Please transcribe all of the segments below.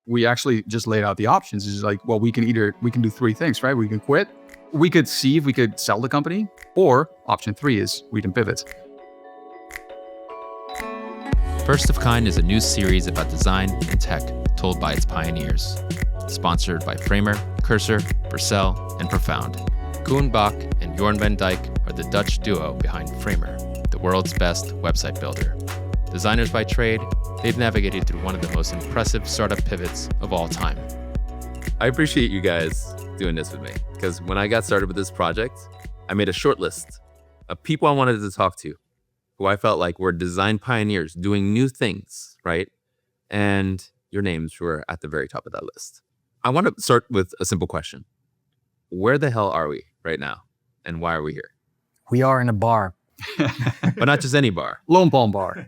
we actually just laid out the options. It's like, well, we can do three things, right? We can quit, we could see if we could sell the company, or option three is we can pivot. First of Kind is a new series about design and tech told by its pioneers. Sponsored by Framer, Cursor, Vercel, and Profound. Koen and Jorn van Dijk are the Dutch duo behind Framer, the world's best website builder. Designers by trade, they've navigated through one of the most impressive startup pivots of all time. I appreciate you guys doing this with me, because when I got started with this project, I made a short list of people I wanted to talk to, who I felt like were design pioneers doing new things, right? And your names were at the very top of that list. I want to start with a simple question. Where the hell are we right now? And why are we here? We are in a bar. But not just any bar. Lone Palm Bar.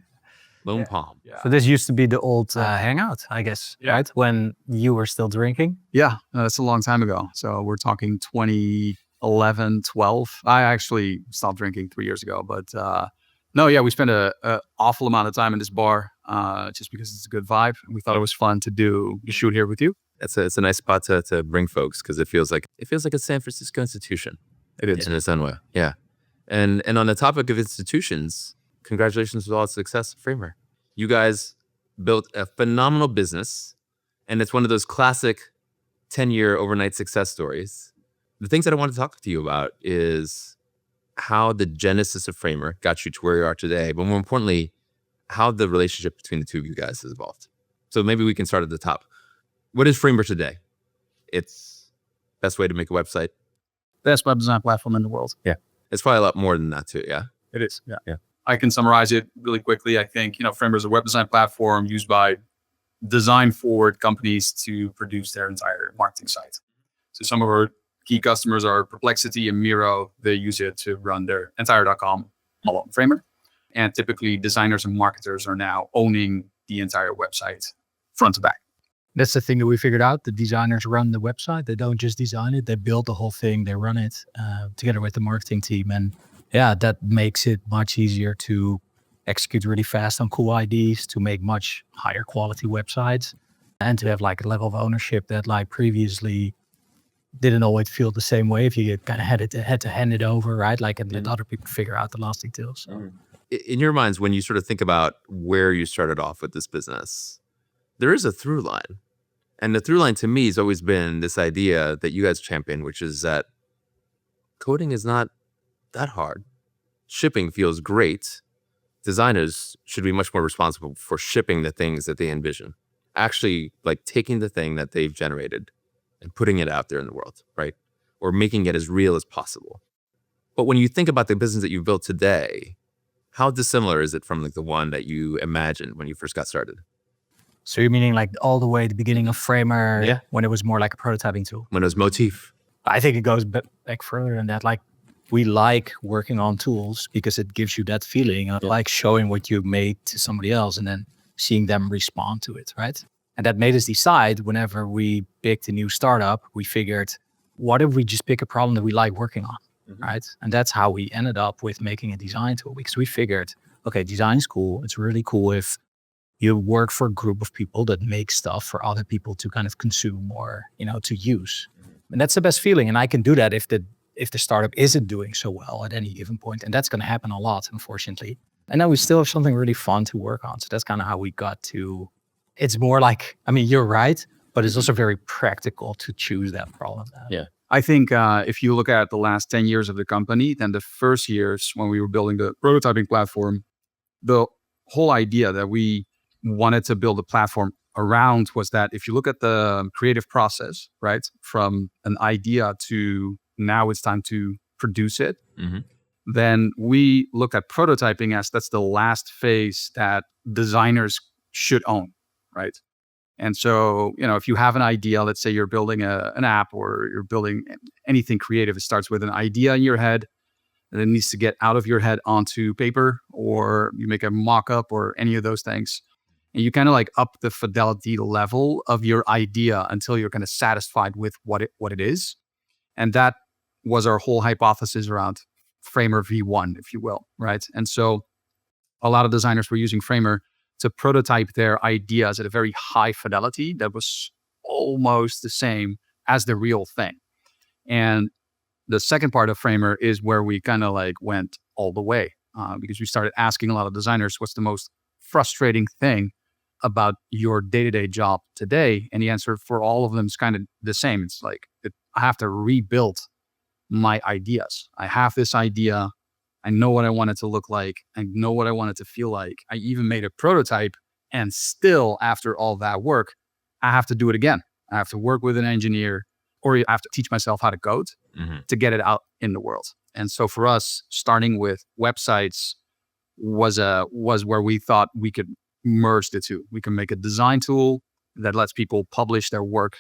Lone Palm. Yeah. So this used to be the old hangout, I guess, right? When you were still drinking. Yeah, that's a long time ago. So we're talking 2011, 12. I actually stopped drinking 3 years ago. But no, yeah, we spent an awful amount of time in this bar just because it's a good vibe. We thought it was fun to do the shoot here with you. It's a nice spot to bring folks, because it feels like a San Francisco institution. It is. In its own way. Yeah. And on the topic of institutions, congratulations with all the success of Framer. You guys built a phenomenal business, and it's one of those classic 10-year overnight success stories. The things that I want to talk to you about is how the genesis of Framer got you to where you are today, but more importantly, how the relationship between the two of you guys has evolved. So maybe we can start at the top. What is Framer today? It's best way to make a website. Best web design platform in the world. Yeah. It's probably a lot more than that too, yeah? It is. Yeah. I can summarize it really quickly. I think, Framer is a web design platform used by design-forward companies to produce their entire marketing site. So some of our key customers are Perplexity and Miro. They use it to run their entire .com all on Framer. And typically designers and marketers are now owning the entire website front to back. That's the thing that we figured out. The designers run the website. They don't just design it. They build the whole thing. They run it together with the marketing team. And yeah, that makes it much easier to execute really fast on cool ideas, to make much higher quality websites, and to have like a level of ownership that like previously didn't always feel the same way if you kind of had to hand it over, right? Like, and let other people figure out the last details. So. In your minds, when you sort of think about where you started off with this business, there is a through line. And the through line to me has always been this idea that you guys champion, which is that coding is not that hard. Shipping feels great. Designers should be much more responsible for shipping the things that they envision. Actually, like taking the thing that they've generated and putting it out there in the world, right? Or making it as real as possible. But when you think about the business that you've built today, how dissimilar is it from like the one that you imagined when you first got started? So you're meaning like all the way at the beginning of Framer, when it was more like a prototyping tool? When it was Motif? I think it goes back further than that. Like, we like working on tools because it gives you that feeling of like showing what you made to somebody else and then seeing them respond to it, right? And that made us decide whenever we picked a new startup, we figured, what if we just pick a problem that we like working on, right? And that's how we ended up with making a design tool, because we figured, okay, design is cool. It's really cool if you work for a group of people that make stuff for other people to kind of consume or, to use. And that's the best feeling. And I can do that if the startup isn't doing so well at any given point. And that's going to happen a lot, unfortunately. And then we still have something really fun to work on. So that's kind of how we got to, it's more like, you're right, but it's also very practical to choose that problem. Yeah. I think if you look at the last 10 years of the company, then the first years when we were building the prototyping platform, the whole idea that we wanted to build a platform around was that if you look at the creative process, right, from an idea to now it's time to produce it, then we looked at prototyping as that's the last phase that designers should own, right? And so, if you have an idea, let's say you're building an app or you're building anything creative, it starts with an idea in your head and it needs to get out of your head onto paper, or you make a mock-up or any of those things. And you kind of like up the fidelity level of your idea until you're kind of satisfied with what it is. And that was our whole hypothesis around Framer V1, if you will, right? And so a lot of designers were using Framer to prototype their ideas at a very high fidelity that was almost the same as the real thing. And the second part of Framer is where we kind of like went all the way because we started asking a lot of designers, what's the most frustrating thing about your day-to-day job today? And the answer for all of them is kind of the same. It's like, I have to rebuild my ideas. I have this idea. I know what I want it to look like. I know what I want it to feel like. I even made a prototype, and still after all that work, I have to do it again. I have to work with an engineer, or I have to teach myself how to code to get it out in the world. And so for us, starting with websites was where we thought we could merge the two. We can make a design tool that lets people publish their work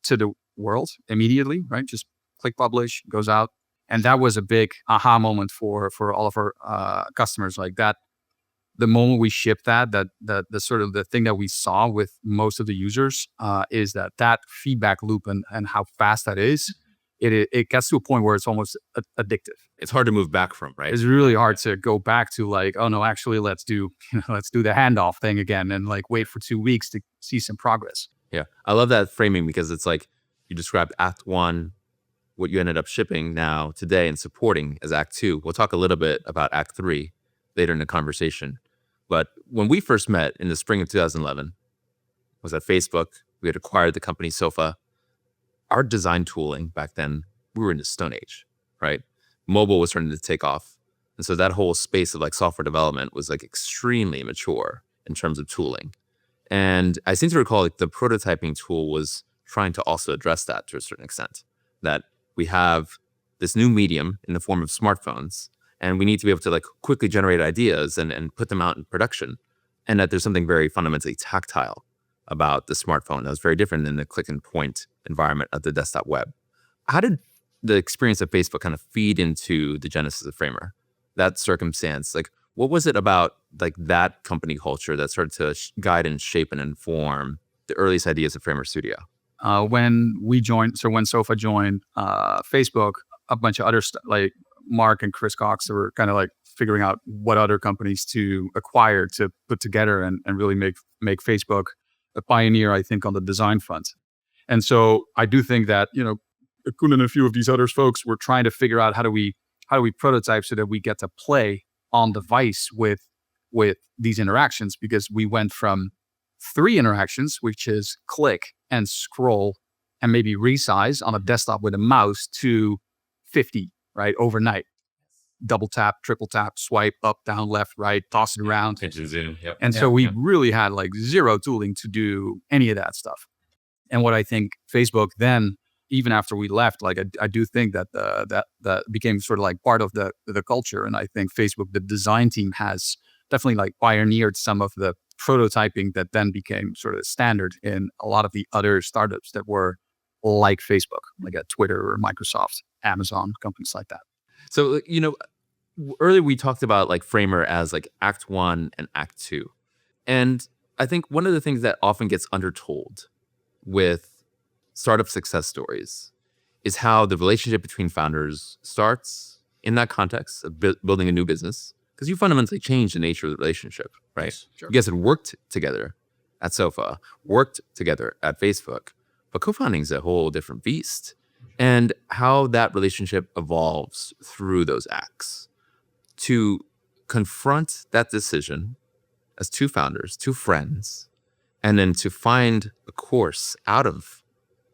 to the world immediately, right? Just click publish, goes out. And that was a big aha moment for all of our customers. Like that, the moment we shipped the sort of the thing that we saw with most of the users is that feedback loop and how fast that is. It gets to a point where it's almost addictive. It's hard to move back from, right? It's really hard to go back to like, oh no, actually let's do the handoff thing again and like wait for 2 weeks to see some progress. Yeah, I love that framing because it's like you described Act 1, what you ended up shipping now today and supporting as Act 2. We'll talk a little bit about Act 3 later in the conversation. But when we first met in the spring of 2011, was at Facebook. We had acquired the company Sofa. Our design tooling back then, we were in the Stone Age, right? Mobile was starting to take off. And so that whole space of like software development was like extremely immature in terms of tooling. And I seem to recall like the prototyping tool was trying to also address that to a certain extent, that we have this new medium in the form of smartphones, and we need to be able to like quickly generate ideas and put them out in production. And that there's something very fundamentally tactile about the smartphone that was very different than the click and point environment of the desktop web. How did the experience of Facebook kind of feed into the genesis of Framer? That circumstance, like what was it about like that company culture that started to guide and shape and inform the earliest ideas of Framer Studio? When Sofa joined Facebook, a bunch of other like Mark and Chris Cox were kind of like figuring out what other companies to acquire to put together and really make Facebook a pioneer, I think, on the design front. And so I do think that, Koen and a few of these other folks were trying to figure out how do we prototype so that we get to play on device with these interactions, because we went from 3 interactions, which is click and scroll and maybe resize on a desktop with a mouse, to 50, right, overnight. Double tap, triple tap, swipe up, down, left, right, toss it around. Pinch and zoom. Yep. And so we really had like zero tooling to do any of that stuff. And what I think Facebook then, even after we left, like I do think that that became sort of like part of the culture. And I think Facebook, the design team, has definitely like pioneered some of the prototyping that then became sort of standard in a lot of the other startups that were like Facebook, like at Twitter or Microsoft, Amazon, companies like that. So, earlier we talked about like Framer as like Act 1 and Act 2. And I think one of the things that often gets undertold with startup success stories is how the relationship between founders starts in that context of building a new business, because you fundamentally change the nature of the relationship, right? Yes, sure. You guys had worked together at Sofa, worked together at Facebook, but co-founding is a whole different beast. And how that relationship evolves through those acts to confront that decision as 2 founders, 2 friends, and then to find a course out of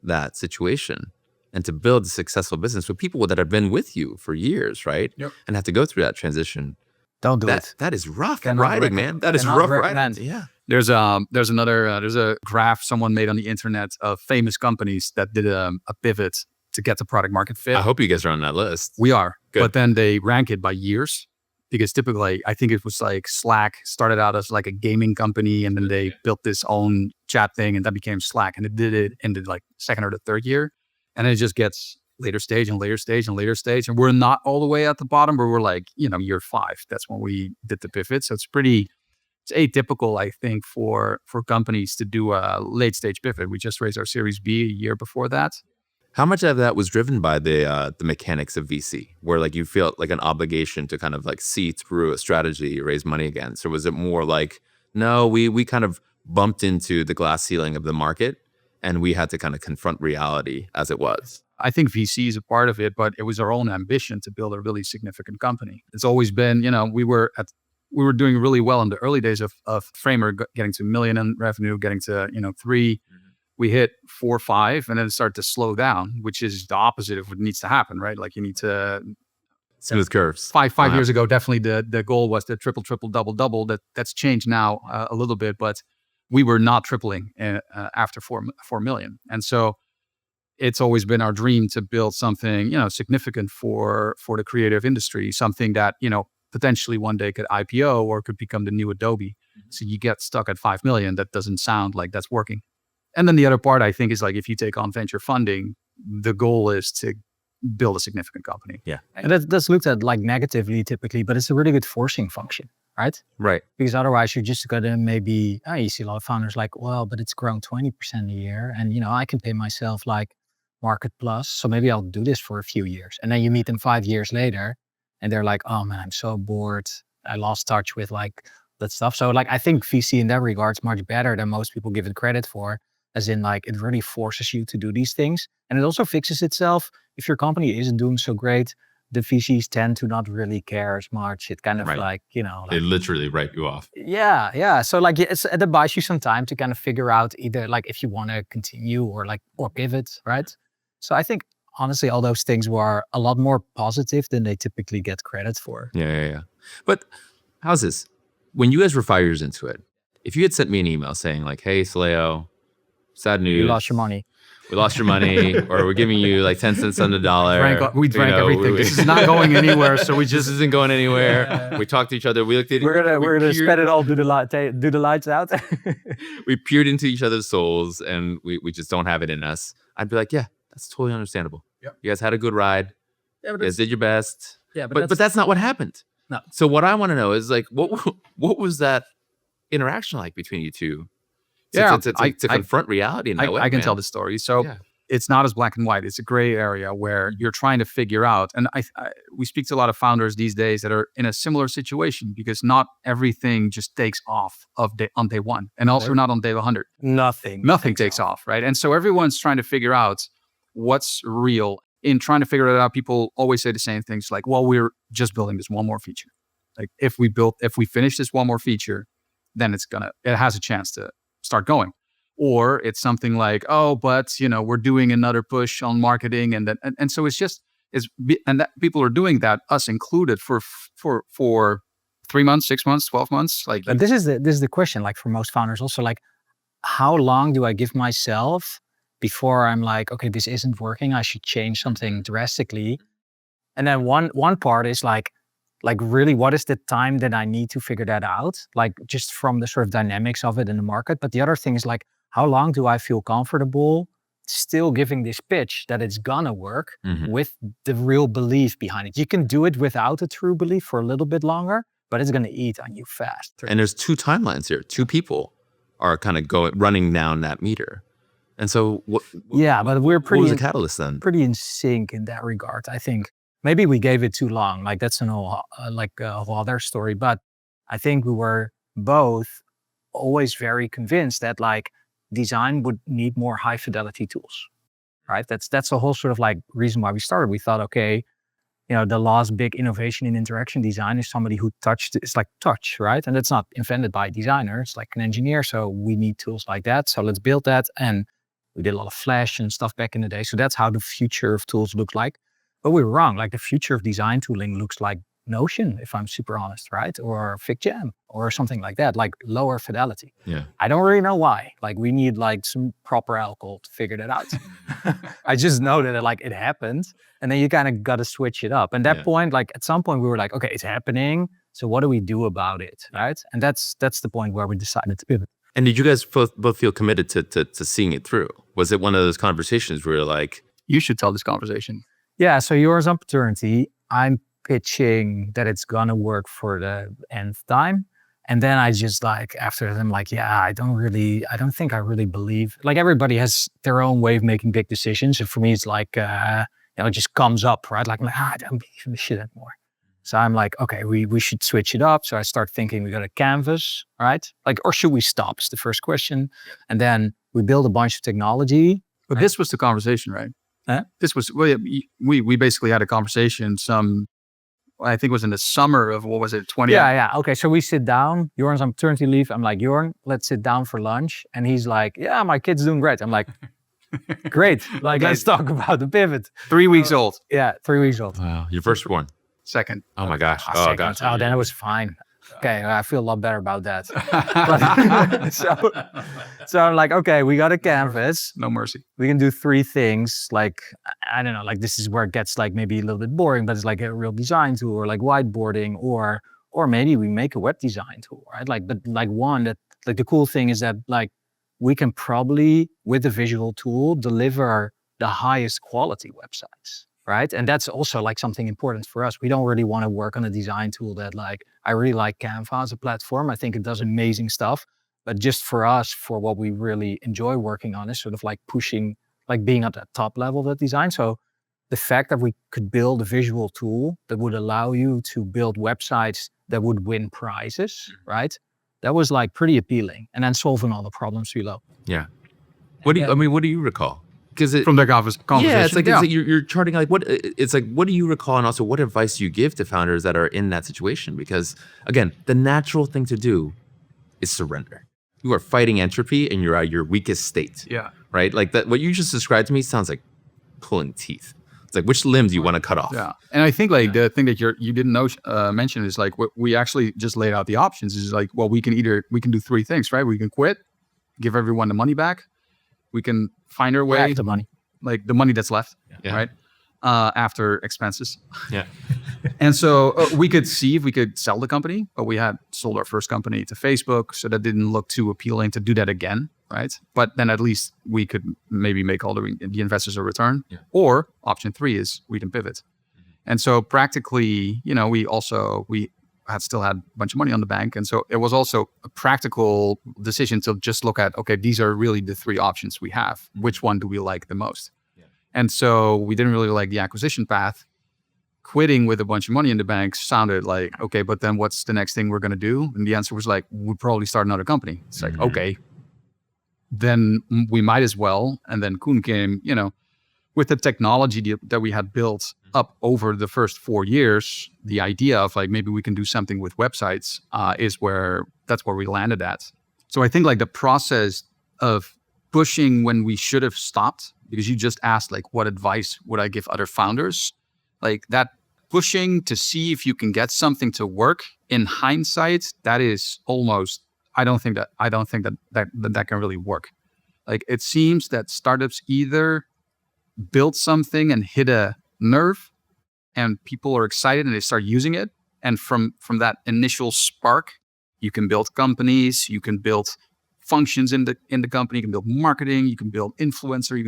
that situation and to build a successful business with people that have been with you for years, right? Yep. And have to go through that transition. Don't do it. That is rough Cannot riding, man. That is rough riding. Yeah. There's a graph someone made on the internet of famous companies that did a pivot to get the product market fit. I hope you guys are on that list. We are. Good. But then they rank it by years, because typically I think it was like Slack started out as like a gaming company, and then they built this own chat thing, and that became Slack, and it did it in the like 2nd or the 3rd year. And it just gets later stage and later stage and later stage. And we're not all the way at the bottom, but we're like, year 5. That's when we did the pivot. So it's atypical, I think, for companies to do a late stage pivot. We just raised our Series B a year before that. How much of that was driven by the mechanics of VC, where like you feel like an obligation to kind of like see through a strategy, raise money against, or was it more like No, we kind of bumped into the glass ceiling of the market, and we had to kind of confront reality as it was. I think VC is a part of it, but it was our own ambition to build a really significant company. It's always been, we were doing really well in the early days of Framer, getting to $1 million in revenue, getting to, 3. We hit 4 or 5, and then it started to slow down, which is the opposite of what needs to happen, right? Like you need to smooth curves. Five years ago, definitely the goal was the triple, double. That's changed now a little bit, but we were not tripling after 4 million. And so it's always been our dream to build something, significant for the creative industry, something that, potentially one day could IPO or could become the new Adobe. So you get stuck at 5 million. That doesn't sound like that's working. And then the other part, I think, is like if you take on venture funding, the goal is to build a significant company. Yeah. And that's looked at like negatively typically, but it's a really good forcing function, right? Right. Because otherwise you're just gonna maybe, you see a lot of founders like, well, but it's grown 20% a year. And, I can pay myself like market plus. So maybe I'll do this for a few years. And then you meet them 5 years later and they're like, oh man, I'm so bored. I lost touch with like that stuff. So like, I think VC in that regard is much better than most people give it credit for. As in like, it really forces you to do these things. And it also fixes itself. If your company isn't doing so great, the VCs tend to not really care as much. It kind of like, they literally write you off. Yeah. So like, it buys you some time to kind of figure out either like if you want to continue or pivot, right? So I think honestly, all those things were a lot more positive than they typically get credit for. Yeah. But how's this? When you guys were 5 years into it, if you had sent me an email saying like, hey, Saleo, sad news. You lost your money. We lost your money, or we're giving you like 10 cents on the dollar. We drank everything. This is not going anywhere, so we just this isn't going anywhere. We talked to each other. We looked at. We're gonna spread it all. Do the lights out. We peered into each other's souls, and we just don't have it in us. I'd be like, yeah, that's totally understandable. Yep. You guys had a good ride. Yeah, you guys did your best. Yeah, but that's not what happened. No. So what I want to know is like, what was that interaction like between you two? To confront reality in that way. I can tell the story. So it's not as black and white. It's a gray area where you're trying to figure out. And we speak to a lot of founders these days that are in a similar situation because not everything just takes off on day one, and also not on day 100. Nothing takes off, right? And so everyone's trying to figure out what's real. In trying to figure it out, people always say the same things like, well, we're just building this one more feature. Like if we finish this one more feature, then it has a chance to start going. Or it's something like, oh, but we're doing another push on marketing, and so that people are doing that, us included, for 3 months, 6 months, 12 months. Like, but this is the question, like for most founders also, like how long do I give myself before I'm like, okay, this isn't working, I should change something drastically. And then one part is like really, what is the time that I need to figure that out? Like just from the sort of dynamics of it in the market. But the other thing is like, how long do I feel comfortable still giving this pitch that it's gonna work with the real belief behind it? You can do it without a true belief for a little bit longer, but it's gonna eat on you fast. And there's 2 timelines here. 2 people are kind of running down that meter. And so but we're pretty, what was the catalyst then? Pretty in sync in that regard, I think. Maybe we gave it too long. Like that's a whole other story. But I think we were both always very convinced that like design would need more high fidelity tools, right? That's the whole sort of like reason why we started. We thought, okay, the last big innovation in interaction design is somebody who it's like touch, right? And that's not invented by a designer. It's like an engineer. So we need tools like that. So let's build that. And we did a lot of Flash and stuff back in the day. So that's how the future of tools looked like. But we were wrong. Like the future of design tooling looks like Notion, if I'm super honest, right? Or FigJam or something like that, like lower fidelity. Yeah. I don't really know why. Like we need like some proper alcohol to figure that out. I just know that like it happened, and then you kind of got to switch it up. And that point, like at some point we were like, okay, it's happening. So what do we do about it, right? And that's the point where we decided to pivot. And did you guys both feel committed to seeing it through? Was it one of those conversations where you're like, you should tell this conversation? Yeah. So yours on paternity, I'm pitching that it's gonna work for the nth time. And then I just like, after that, I'm like, yeah, I don't think I really believe, like everybody has their own way of making big decisions. And for me, it's like, it just comes up, right? Like, I don't believe in this shit anymore. So I'm like, okay, we should switch it up. So I start thinking we got a canvas, right? Like, or should we stop? Is the first question. And then we build a bunch of technology. But this was the conversation, right? Huh? This was, we basically had a conversation I think it was in the summer of, what was it, 20? Yeah. Okay, so we sit down. Jorn's on maternity leave. I'm like, Jorn, let's sit down for lunch. And he's like, yeah, my kid's doing great. I'm like, great. Like, let's talk about the pivot. 3 weeks old. Yeah, 3 weeks old. Wow. Your first one. Second. Oh my gosh. Oh Second. gosh. Oh, then it was fine. Okay, I feel a lot better about that. So I'm like, okay, we got a canvas. No mercy. We can do 3 things. Like, I don't know, like this is where it gets like maybe a little bit boring, but it's like a real design tool, or like whiteboarding, or maybe we make a web design tool, right? Like, but like one that, like the cool thing is that like we can probably, with the visual tool, deliver the highest quality websites. Right. And that's also like something important for us. We don't really want to work on a design tool that, like, I really like Canva as a platform. I think it does amazing stuff. But just for us, for what we really enjoy working on is sort of like pushing, like being at that top level of that design. So the fact that we could build a visual tool that would allow you to build websites that would win prizes, right? That was like pretty appealing. And then solving all the problems below. Yeah. What do you recall? Because From the conversation. yeah, it's like you're charting like what it's like. What do you recall, and also what advice do you give to founders that are in that situation? Because again, the natural thing to do is surrender. You are fighting entropy, and you're at your weakest state. Yeah. Right. Like that. What you just described to me sounds like pulling teeth. It's like, which limb do you want to cut off? Yeah. And I think like the thing that you didn't know mention is like what we actually just laid out the options is like, well, we can do 3 things, right? We can quit, give everyone the money back. We can find our way, The money. like the money that's left, Yeah. right? After expenses. Yeah. And so we could see if we could sell the company, but we had sold our first company to Facebook. So that didn't look too appealing to do that again, right? But then at least we could maybe make all the investors a return. Yeah. Or option 3 is we can pivot. And so practically, we still had a bunch of money on the bank. And so it was also a practical decision to just look at, okay, these are really the 3 options we have. Which one do we like the most? Yeah. And so we didn't really like the acquisition path. Quitting with a bunch of money in the bank sounded like, okay, but then what's the next thing we're going to do? And the answer was like, we'll probably start another company. It's like, okay, then we might as well. And then Koen came, with the technology that we had built up over the first 4 years, the idea of like, maybe we can do something with websites that's where we landed at. So I think like the process of pushing when we should have stopped, because you just asked like, what advice would I give other founders? Like that pushing to see if you can get something to work in hindsight, that is almost, I don't think that can really work. Like it seems that startups either build something and hit a nerve and people are excited and they start using it. And from that initial spark, you can build companies, you can build functions in the company, you can build marketing, you can build influencer, you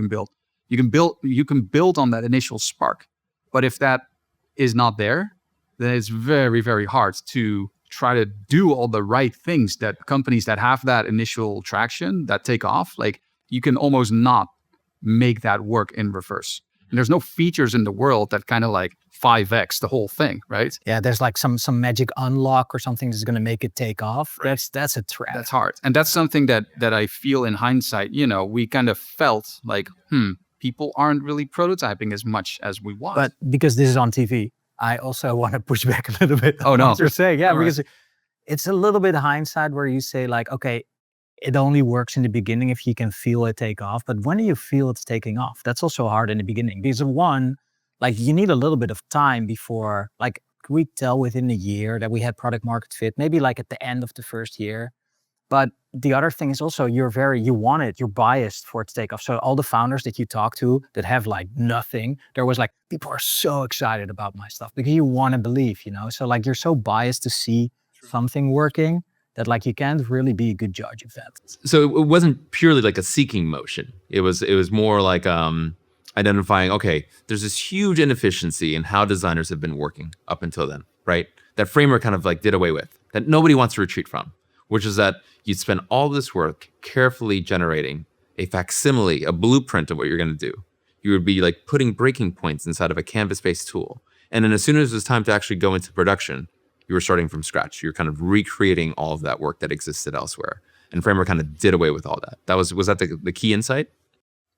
can build on that initial spark. But if that is not there, then it's very, very hard to try to do all the right things that companies that have that initial traction, that take off, like you can almost not make that work in reverse. And there's no features in the world that kind of like 5x the whole thing, right? Yeah, there's like some magic unlock or something that's going to make it take off. Right. That's a trap. That's hard. And that's something that I feel in hindsight, we kind of felt like, people aren't really prototyping as much as we want. But because this is on TV, I also want to push back a little bit. Oh, no. What you're saying. Yeah, All because right. it's a little bit hindsight where you say like, okay, it only works in the beginning if you can feel it take off. But when do you feel it's taking off? That's also hard in the beginning. Because one, like you need a little bit of time before, like we tell within a year that we had product market fit, maybe like at the end of the first year. But the other thing is also you're biased for it to take off. So all the founders that you talk to that have like nothing, there was like, people are so excited about my stuff because you want to believe, So like you're so biased to see something working that like you can't really be a good judge of that. So it wasn't purely like a seeking motion. It was more like identifying, okay, there's this huge inefficiency in how designers have been working up until then, right? That framework kind of like did away with, that nobody wants to retreat from, which is that you'd spend all this work carefully generating a facsimile, a blueprint of what you're going to do. You would be like putting breaking points inside of a canvas-based tool. And then as soon as it was time to actually go into production, you were starting from scratch. You're kind of recreating all of that work that existed elsewhere. And Framer kind of did away with all that. Was that the key insight?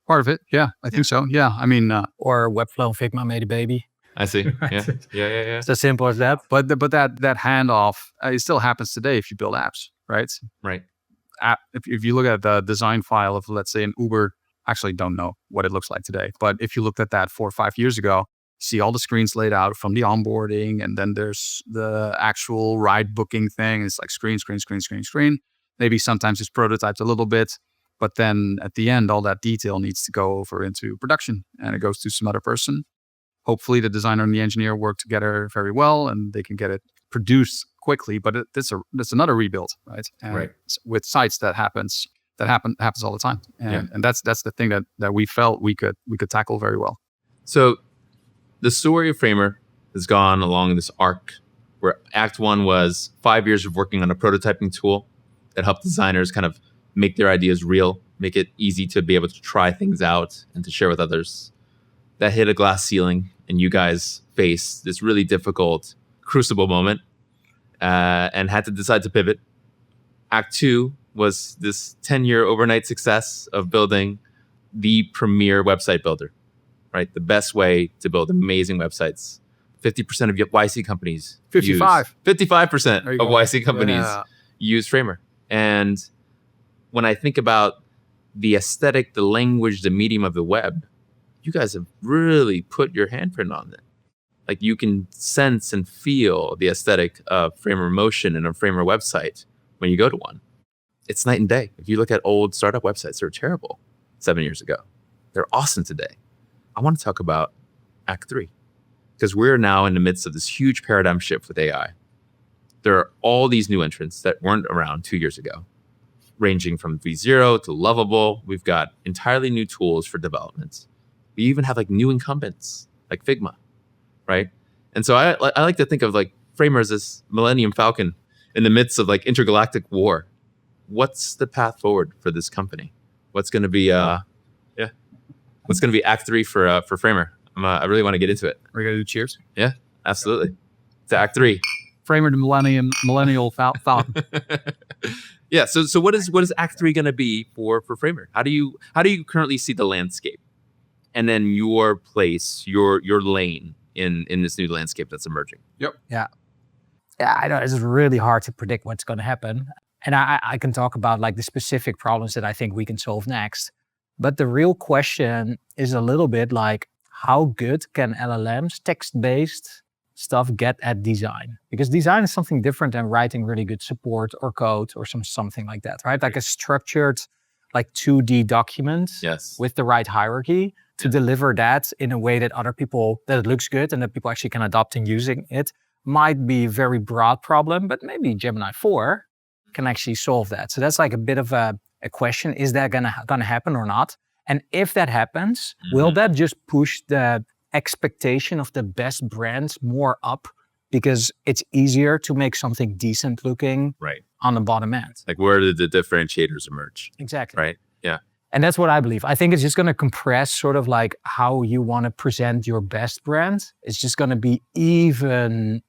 Part of it, yeah, I think so. Yeah, I mean, Or Webflow and Figma made a baby. I see. Yeah. It's as simple as that. but that handoff, it still happens today if you build apps, right? Right. If you look at the design file of, let's say, an Uber, actually don't know what it looks like today, but if you looked at that 4 or 5 years ago, see all the screens laid out from the onboarding, and then there's the actual ride booking thing. It's like screen. Maybe sometimes it's prototyped a little bit, but then at the end, all that detail needs to go over into production, and it goes to some other person. Hopefully the designer and the engineer work together very well, and they can get it produced quickly, but that's another rebuild, right? And right. With sites that happens all the time. And that's the thing that we felt we could tackle very well. So the story of Framer has gone along this arc where Act 1 was 5 years of working on a prototyping tool that helped designers kind of make their ideas real, make it easy to be able to try things out and to share with others. That hit a glass ceiling, and you guys faced this really difficult crucible moment and had to decide to pivot. Act 2 was this 10-year overnight success of building the premier website builder, right? The best way to build amazing websites. 50% of YC companies 55% of YC companies use Framer. And when I think about the aesthetic, the language, the medium of the web, you guys have really put your handprint on it. Like, you can sense and feel the aesthetic of Framer Motion and a Framer website when you go to one. It's night and day. If you look at old startup websites, they're terrible 7 years ago. They're awesome today. I want to talk about Act 3, because we're now in the midst of this huge paradigm shift with AI. There are all these new entrants that weren't around 2 years ago, ranging from V0 to Lovable. We've got entirely new tools for development. We even have like new incumbents like Figma, right? And so I like to think of like Framer as this Millennium Falcon in the midst of like intergalactic war. What's the path forward for this company? What's going to be what's going to be Act 3 for Framer? I really want to get into it. We're gonna do cheers. Yeah, absolutely. To Act 3. Framer, the millennial Falcon. Yeah. So what is Act 3 going to be for Framer? How do you currently see the landscape, and then your place, your lane in this new landscape that's emerging? Yep. Yeah, I know it's really hard to predict what's going to happen, and I can talk about like the specific problems that I think we can solve next. But the real question is a little bit like, how good can LLMs, text-based stuff, get at design? Because design is something different than writing really good support or code or something like that, right? Like a structured, like 2D document with the right hierarchy to deliver that in a way that that it looks good and that people actually can adopt in using it might be a very broad problem, but maybe Gemini 4 can actually solve that. So that's like a bit of a question. Is that gonna happen or not? And if that happens, will that just push the expectation of the best brands more up because it's easier to make something decent looking on the bottom end? Like, where did the differentiators emerge? Exactly. Right? Yeah. And that's what I believe. I think it's just going to compress sort of like how you want to present your best brand. It's just going to be an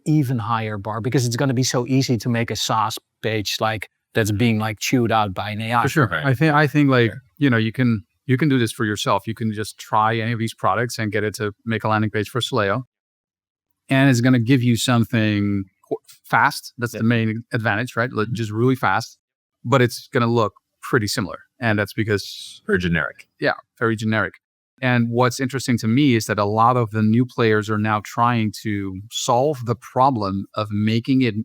even higher bar, because it's going to be so easy to make a SaaS page like that's being like chewed out by an AI. For sure. Right. I think like, you know, you can do this for yourself. You can just try any of these products and get it to make a landing page for Soleo. And it's going to give you something fast. That's the main advantage, right? Just really fast. But it's going to look pretty similar. And that's because... very generic. Yeah, very generic. And what's interesting to me is that a lot of the new players are now trying to solve the problem of making it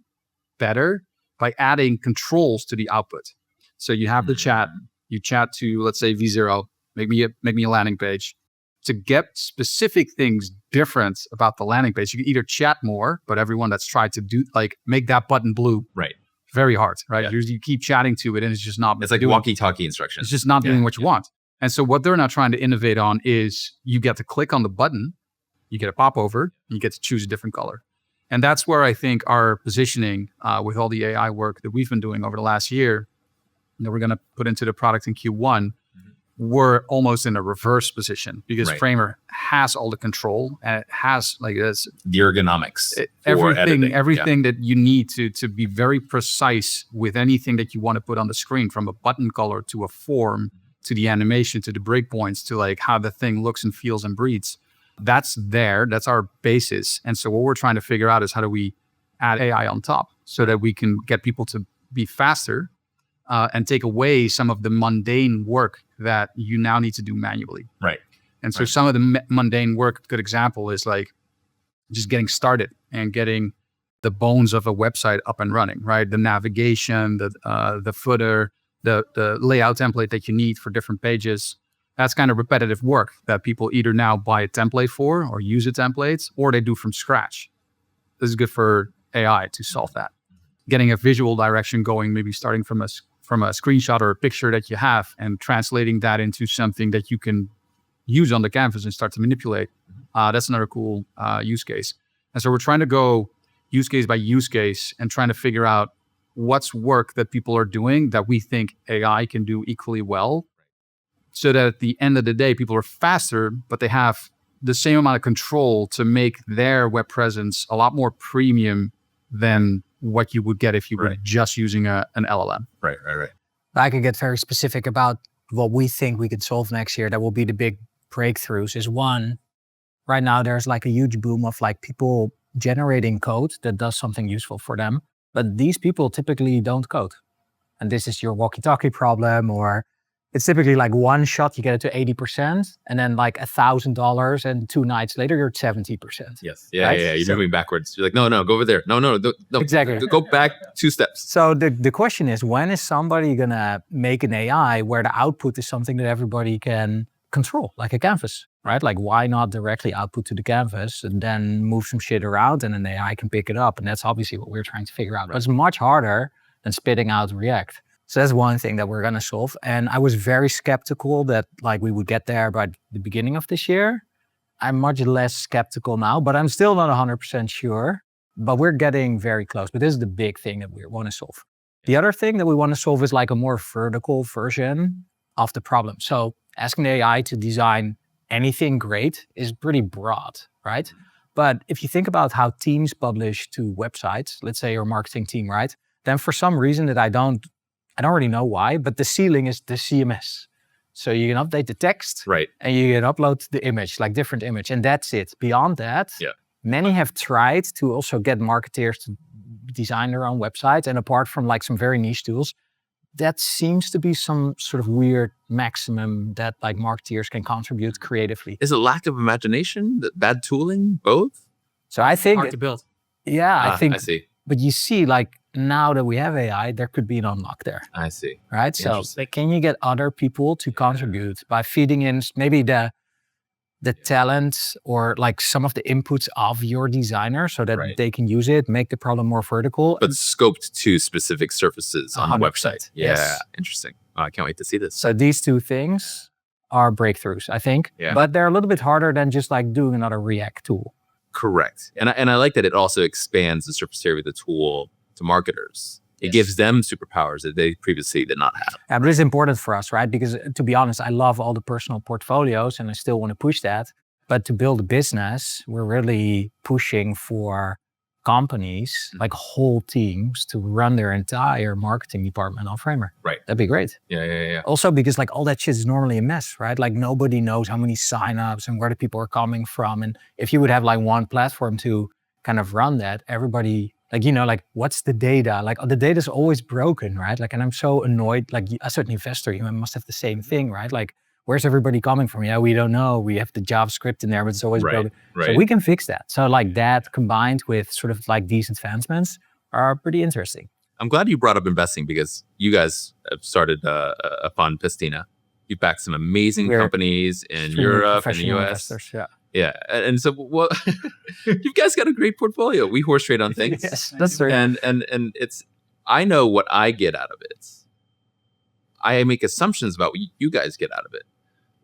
better by adding controls to the output. So you have the chat. You chat to, let's say, V0, make me a landing page. To get specific things different about the landing page, you can either chat more, but everyone that's tried to do, like, make that button blue, very hard, right? Yeah. You keep chatting to it, and it's just not. It's like walkie-talkie instructions. It's just not doing what you want. And so what they're now trying to innovate on is you get to click on the button, you get a popover, you get to choose a different color. And that's where I think our positioning with all the AI work that we've been doing over the last year, that we're going to put into the product in Q1, we're almost in a reverse position because Right. Framer has all the control and it has like this The ergonomics for editing. everything that you need to be very precise with anything that you want to put on the screen, from a button color to a form to the animation to the breakpoints to like how the thing looks and feels and breathes. That's our basis. And so what we're trying to figure out is how do we add AI on top so that we can get people to be faster and take away some of the mundane work that you now need to do manually. Right. And so Right. some of the mundane work, a good example is like just getting started and getting the bones of a website up and running, right? The navigation, the footer, the layout template that you need for different pages. That's kind of repetitive work that people either now buy a template for or use a template, or they do from scratch. This is good for AI to solve that. Getting a visual direction going, maybe starting from a screenshot or a picture that you have and translating that into something that you can use on the canvas and start to manipulate. That's another cool use case. And so we're trying to go use case by use case and trying to figure out what's work that people are doing that we think AI can do equally well, so that at the end of the day, people are faster, but they have the same amount of control to make their web presence a lot more premium than what you would get if you were Right. just using an LLM. Right. I can get very specific about what we think we could solve next year. That will be the big breakthroughs. Is one, right now there's like a huge boom of like people generating code that does something useful for them. But these people typically don't code. And this is your walkie-talkie problem, or it's typically like one shot, you get it to 80%, and then like $1,000, and 2 nights later, you're at 70%. Yes. Yeah. Right? Yeah. You're So- moving backwards. You're like, no, go over there. No. Exactly. Go back 2 steps. So the question is, when is somebody gonna make an AI where the output is something that everybody can control, like a canvas, right? Like why not directly output to the canvas and then move some shit around and an AI can pick it up? And that's obviously what we're trying to figure out. But it's much harder than spitting out React. So that's one thing that we're gonna solve. And I was very skeptical that like we would get there by the beginning of this year. I'm much less skeptical now, but I'm still not 100% sure. But we're getting very close. But this is the big thing that we want to solve. The other thing that we want to solve is like a more vertical version of the problem. So asking the AI to design anything great is pretty broad, right? But if you think about how teams publish to websites, let's say your marketing team, right? Then for some reason that I don't really know why, but the ceiling is the CMS. So you can update the text Right. and you can upload the image, like different image, and that's it. Beyond that, Yeah. many have tried to also get marketeers to design their own websites. And apart from like some very niche tools, that seems to be some sort of weird maximum that like marketeers can contribute creatively. Is it lack of imagination? Bad tooling? Both? So I think, Hard to build. I think, I see. but you see, like now that we have AI, there could be an unlock there, I see. right? So Interesting. like, can you get other people to contribute by feeding in maybe the talent or like some of the inputs of your designer so that Right. they can use it, make the problem more vertical. But scoped to specific surfaces on the 100%, website. Yeah. yes. Interesting. Oh, I can't wait to see this. So these two things are breakthroughs, I think. Yeah. But they're a little bit harder than just like doing another React tool. Correct. And I like that it also expands the surface area of the tool to marketers. It Yes. gives them superpowers that they previously did not have. Yeah, but it's important for us, right? Because to be honest, I love all the personal portfolios and I still want to push that. But to build a business, we're really pushing for companies, like whole teams, to run their entire marketing department on Framer. Right. That'd be great. Yeah. Also, because like all that shit is normally a mess, right? Like nobody knows how many signups and where the people are coming from. And if you would have like one platform to kind of run that, everybody, like, you know, like what's the data? Like the data is always broken, right? Like, and I'm so annoyed, like a certain investor, you must have the same thing, right? Like, where's everybody coming from? Yeah, we don't know. We have the JavaScript in there, but it's always broken. Right. So we can fix that. So like that combined with sort of like these advancements are pretty interesting. I'm glad you brought up investing because you guys have started a fund, Pistina. You've backed some amazing We're companies in Extremely Europe and the professional US. investors, yeah. Yeah. And so, well, you guys got a great portfolio. We horse trade on things. Yes, that's true. And it's, I know what I get out of it. I make assumptions about what you guys get out of it.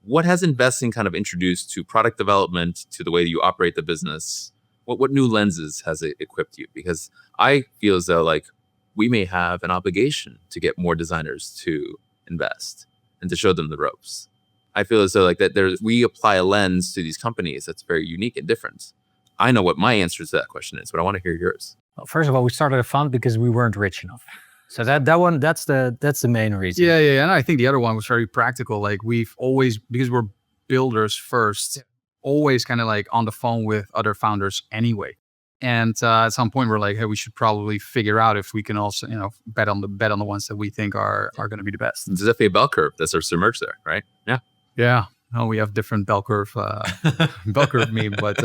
What has investing kind of introduced to product development, to the way you operate the business? What new lenses has it equipped you? Because I feel as though like we may have an obligation to get more designers to invest and to show them the ropes. I feel as though like that we apply a lens to these companies that's very unique and different. I know what my answer to that question is, but I want to hear yours. Well, first of all, we started a fund because we weren't rich enough. So that's the main reason. Yeah. And I think the other one was very practical. Like we've always, because we're builders first, always kind of like on the phone with other founders anyway. And at some point we're like, hey, we should probably figure out if we can also, bet on the ones that we think are going to be the best. It's definitely a bell curve. That's our submerged there, right? Yeah. Yeah. Oh, we have different bell curve meme, but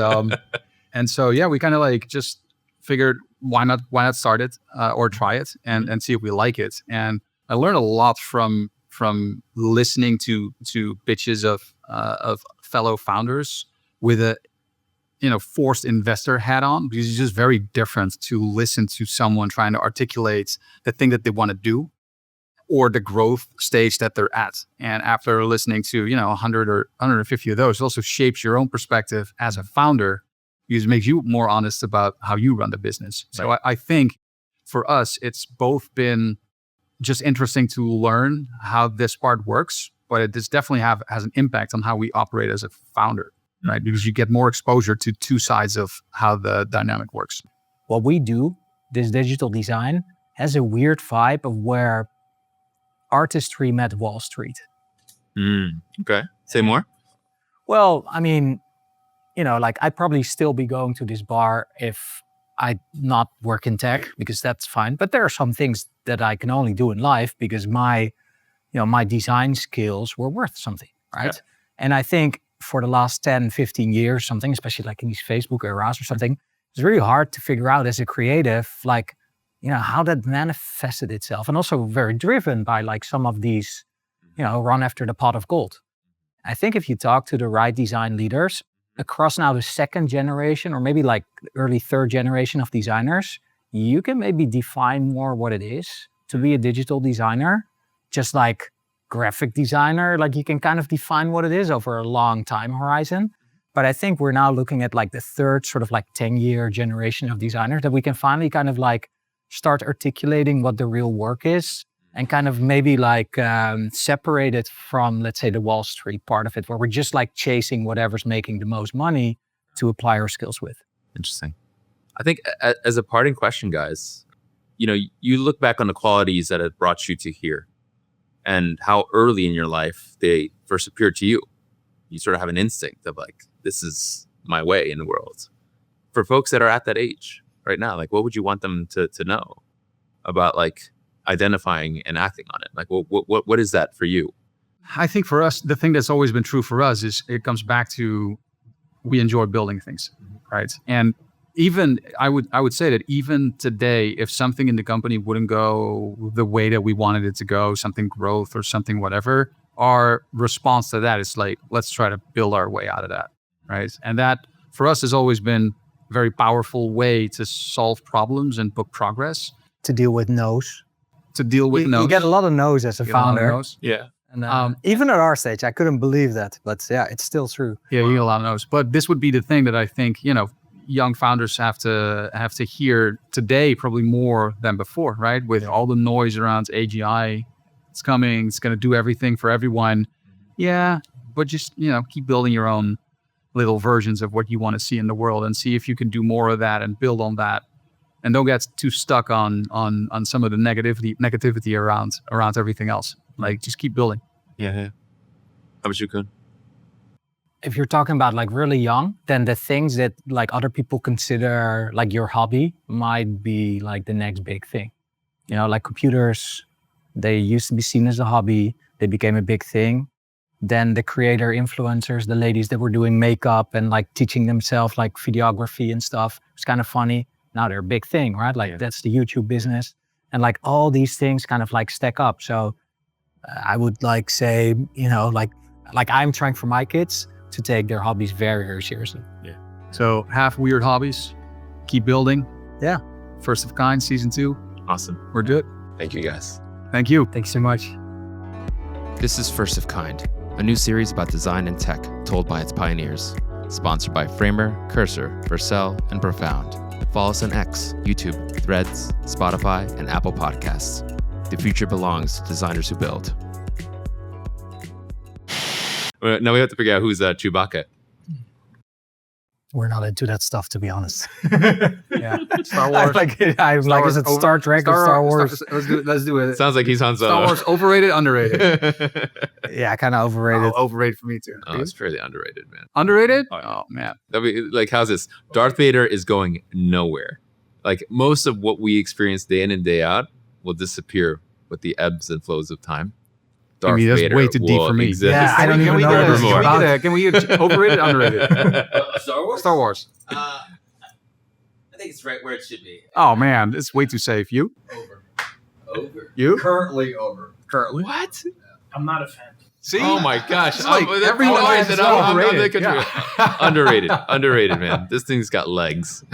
and so yeah, we kind of like just figured why not start it or try it and see if we like it. And I learned a lot from listening to pitches of fellow founders with a forced investor hat on, because it's just very different to listen to someone trying to articulate the thing that they want to do or the growth stage that they're at. And after listening to 100 or 150 of those, it also shapes your own perspective as a founder, because it makes you more honest about how you run the business. So I think for us, it's both been just interesting to learn how this part works, but it does definitely has an impact on how we operate as a founder, right? Because you get more exposure to two sides of how the dynamic works. What we do, this digital design, has a weird vibe of where Artistry met Wall Street. Okay. Say more. Well, I mean, I'd probably still be going to this bar if I not work in tech, because that's fine. But there are some things that I can only do in life because my design skills were worth something, right? Yeah. And I think for the last 10, 15 years, something, especially like in these Facebook eras or something, it's really hard to figure out as a creative, like, how that manifested itself. And also very driven by like some of these, run after the pot of gold. I think if you talk to the right design leaders across now the second generation, or maybe like early third generation of designers, you can maybe define more what it is to be a digital designer, just like graphic designer, like you can kind of define what it is over a long time horizon. But I think we're now looking at like the third sort of like 10-year generation of designers that we can finally kind of like start articulating what the real work is and kind of maybe like separate it from, let's say, the Wall Street part of it, where we're just like chasing whatever's making the most money to apply our skills with. Interesting. I think as a parting question, guys, you look back on the qualities that have brought you to here and how early in your life they first appeared to you. You sort of have an instinct of like, this is my way in the world. For folks that are at that age right now, like what would you want them to know about like identifying and acting on it? Like, what is that for you? I think for us, the thing that's always been true for us is it comes back to we enjoy building things, right? And even I would say that even today, if something in the company wouldn't go the way that we wanted it to go, something growth or something whatever, our response to that is like, let's try to build our way out of that, right? And that for us has always been a very powerful way to solve problems and book progress. To deal with no's. You get a lot of no's as a founder. Yeah. And even at our stage, I couldn't believe that. But yeah, it's still true. Yeah, you get a lot of no's. But this would be the thing that I think, young founders have to hear today probably more than before, right? With all the noise around AGI, it's coming, it's going to do everything for everyone. Yeah, but just, keep building your own little versions of what you want to see in the world and see if you can do more of that and build on that. And don't get too stuck on some of the negativity around everything else. Like, just keep building. Yeah. How about you, Koen? If you're talking about like really young, then the things that like other people consider like your hobby might be like the next big thing. Like computers, they used to be seen as a hobby. They became a big thing. Then the creator influencers, the ladies that were doing makeup and like teaching themselves like videography and stuff, it's kind of funny. Now they're a big thing, right? Like that's the YouTube business. And like all these things kind of like stack up. So I would like say, like I'm trying for my kids to take their hobbies very, very seriously. Yeah. So have weird hobbies, keep building. Yeah. First of Kind, season 2. Awesome. We're good. Thank you, guys. Thank you. Thanks so much. This is First of Kind, a new series about design and tech told by its pioneers. Sponsored by Framer, Cursor, Vercel, and Profound. Follow us on X, YouTube, Threads, Spotify, and Apple Podcasts. The future belongs to designers who build. Now we have to figure out who's Chewbacca. We're not into that stuff, to be honest. Yeah, Star Wars. I'm like, is it Star Trek or Star Wars? Let's do it. Sounds like he's Han Solo. Star Wars overrated, underrated. Yeah, kind of overrated. Overrated for me too. Oh, it's fairly underrated, man. Underrated? Oh man. I mean, like, how's this? Darth Vader is going nowhere. Like, most of what we experience day in and day out will disappear with the ebbs and flows of time. I mean, that's way too deep for me. Exist. Yeah, I don't even know this. Can we get overrated, underrated? Star Wars? Star Wars. I think it's right where it should be. Oh man, it's way too safe. You? Over. You? Currently over. Currently. What? I'm not a fan. See? Oh my gosh! It's like every everyone noise is that I'm overrated. underrated, man. This thing's got legs.